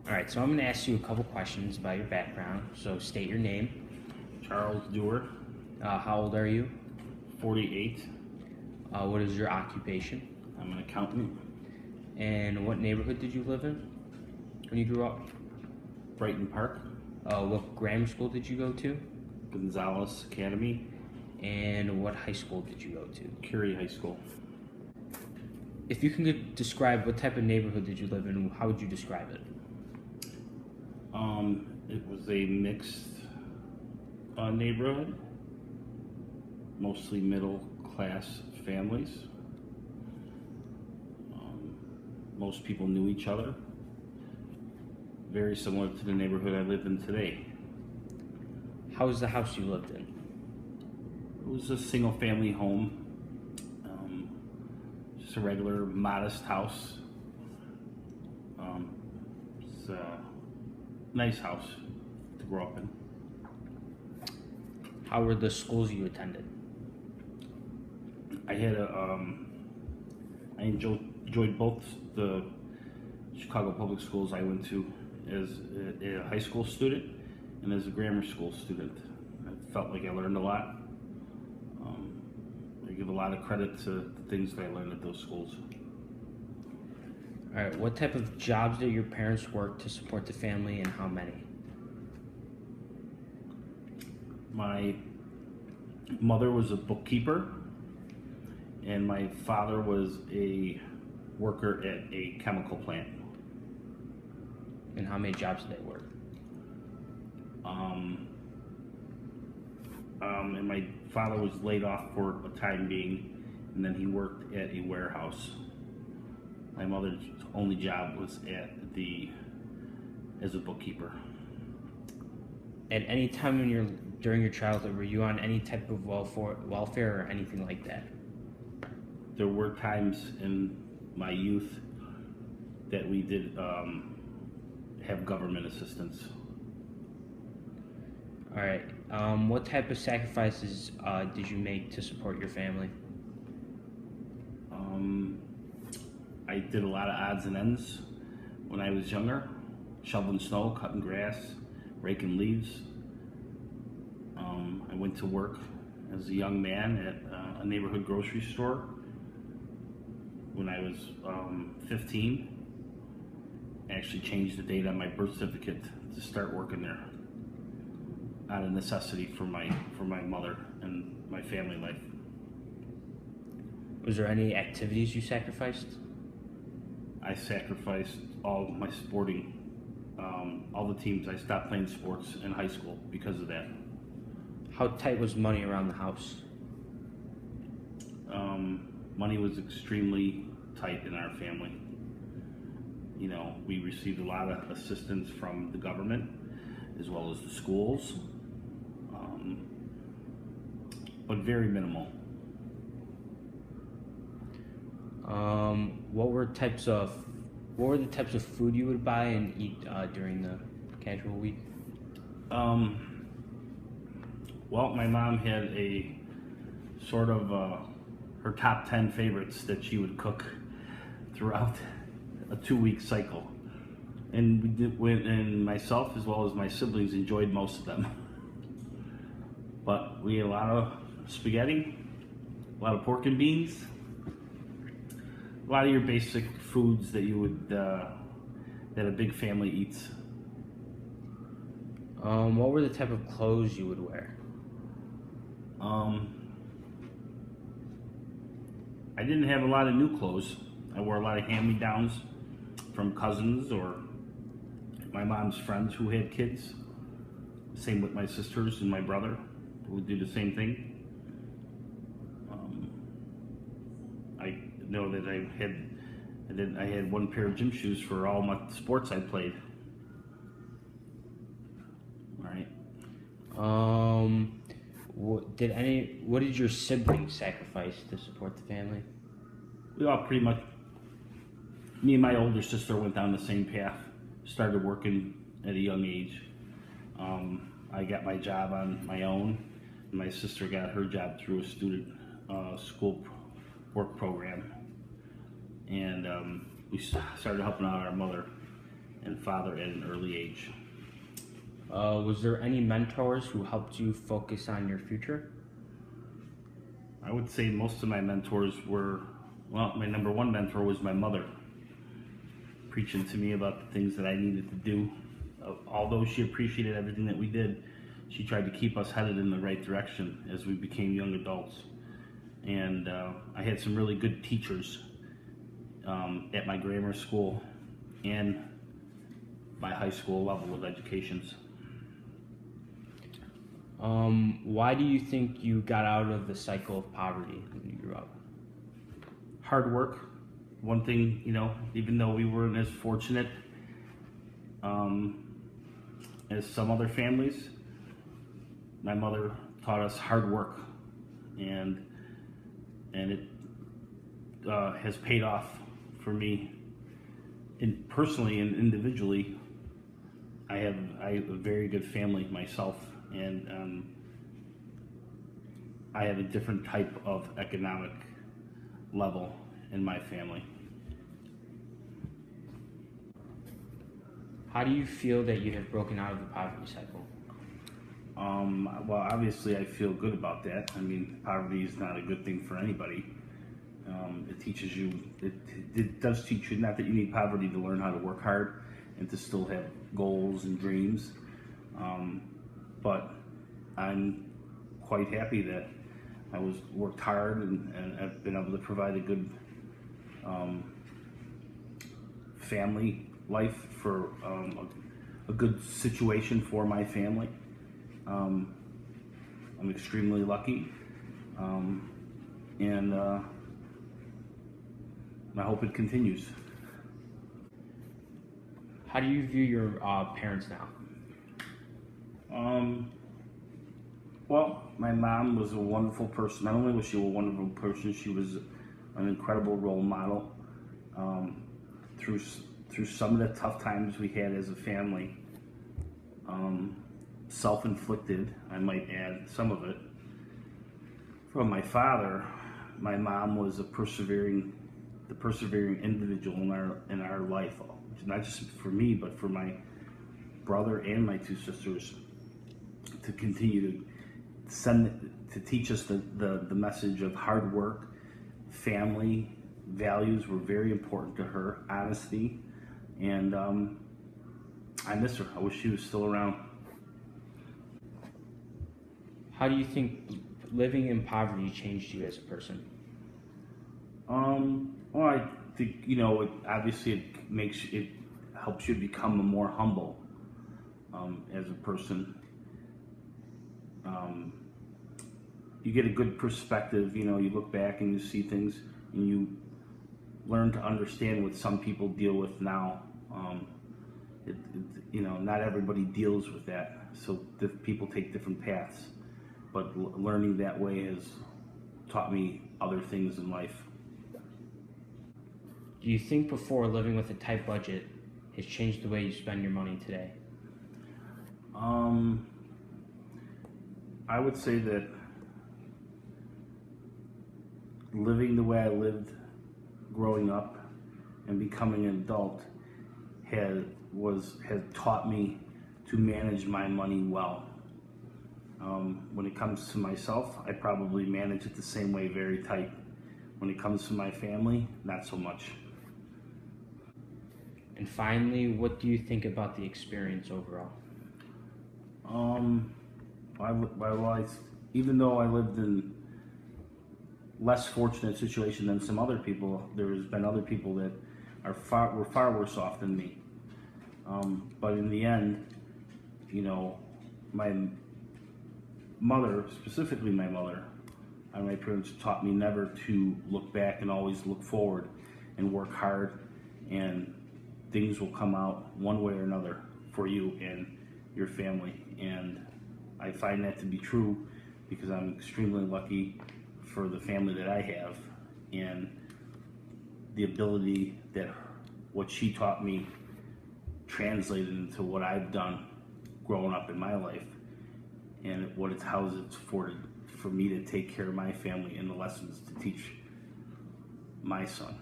All right, so I'm going to ask you a couple questions about your background. So state your name. Charles Dewar, How old are you? 48. What is your occupation? I'm an accountant. And what neighborhood did you live in when you grew up? Brighton Park, What grammar school did you go to? Gonzales Academy, And what high school did you go to? Curie High School. If you can describe what type of neighborhood did you live in, how would you describe it? It was a mixed neighborhood, mostly middle class families. Most people knew each other. Very similar to the neighborhood I live in today. How was the house you lived in? It was a single family home, just a regular modest house. It's a nice house to grow up in. How were the schools you attended? I enjoyed both the Chicago public schools I went to as a high school student and as a grammar school student. I felt like I learned a lot. I give a lot of credit to the things that I learned at those schools. All right, what type of jobs did your parents work to support the family and how many? My mother was a bookkeeper, and my father was a worker at a chemical plant. And how many jobs did they work? And my father was laid off for a time being, and then he worked at a warehouse. My mother's only job was as a bookkeeper. At any time during your childhood, were you on any type of welfare or anything like that? There were times in my youth that we did have government assistance. All right. What type of sacrifices did you make to support your family? I did a lot of odds and ends when I was younger, shoveling snow, cutting grass, raking leaves. I went to work as a young man at a neighborhood grocery store when I was 15. I actually changed the date on my birth certificate to start working there out of necessity for my mother and my family life. Was there any activities you sacrificed? I sacrificed all my sporting, all the teams. I stopped playing sports in high school because of that. How tight was money around the house? Money was extremely tight in our family. You know, we received a lot of assistance from the government as well as the schools, but very minimal. What were the types of food you would buy and eat during the casual week? Well, my mom had a sort of her top 10 favorites that she would cook throughout a 2-week cycle. And and myself as well as my siblings enjoyed most of them. But we had a lot of spaghetti, a lot of pork and beans, a lot of your basic foods that you would that a big family eats. What were the type of clothes you would wear? I didn't have a lot of new clothes. I wore a lot of hand-me-downs from cousins or my mom's friends who had kids. Same with my sisters and my brother, who would do the same thing. I know that I had one pair of gym shoes for all my sports I played. All right. What did your siblings sacrifice to support the family? We all pretty much, me and my older sister went down the same path, started working at a young age. I got my job on my own, and my sister got her job through a student school work program. And we started helping out our mother and father at an early age. Was there any mentors who helped you focus on your future? I would say most of my mentors were, well, my number one mentor was my mother, preaching to me about the things that I needed to do. Although she appreciated everything that we did, she tried to keep us headed in the right direction as we became young adults. And I had some really good teachers at my grammar school and my high school level of educations. Why do you think you got out of the cycle of poverty when you grew up? Hard work. One thing, even though we weren't as fortunate as some other families, my mother taught us hard work, and it has paid off for me. And personally and individually, I have a very good family myself, and I have a different type of economic level in my family. How do you feel that you have broken out of the poverty cycle? Well, obviously I feel good about that. I mean, poverty is not a good thing for anybody. It teaches you, it does teach you, not that you need poverty to learn how to work hard and to still have goals and dreams. But I'm quite happy that I worked hard and I've been able to provide a good family life for a good situation for my family. I'm extremely lucky, and I hope it continues. How do you view your parents now? Well, my mom was a wonderful person. Not only was she a wonderful person, she was an incredible role model. Through some of the tough times we had as a family, self-inflicted, I might add some of it. From my father, my mom was the persevering individual in our life, not just for me, but for my brother and my two sisters, to continue to teach us the message of hard work, family, values were very important to her, honesty, and I miss her. I wish she was still around. How do you think living in poverty changed you as a person? Well, I think, it obviously it helps you become more humble as a person. You get a good perspective. You look back and you see things, and you learn to understand what some people deal with now. Not everybody deals with that, so people take different paths. But learning that way has taught me other things in life. Do you think before living with a tight budget has changed the way you spend your money today? I would say that living the way I lived growing up and becoming an adult has taught me to manage my money well. When it comes to myself, I probably manage it the same way, very tight. When it comes to my family, not so much. And finally, what do you think about the experience overall? Even though I lived in less fortunate situation than some other people, there's been other people that were far worse off than me. But in the end, my mother, specifically my mother, and my parents taught me never to look back and always look forward and work hard, and things will come out one way or another for you and your family. And I find that to be true because I'm extremely lucky for the family that I have and the ability that what she taught me translated into what I've done growing up in my life, and how it's afforded for me to take care of my family and the lessons to teach my son.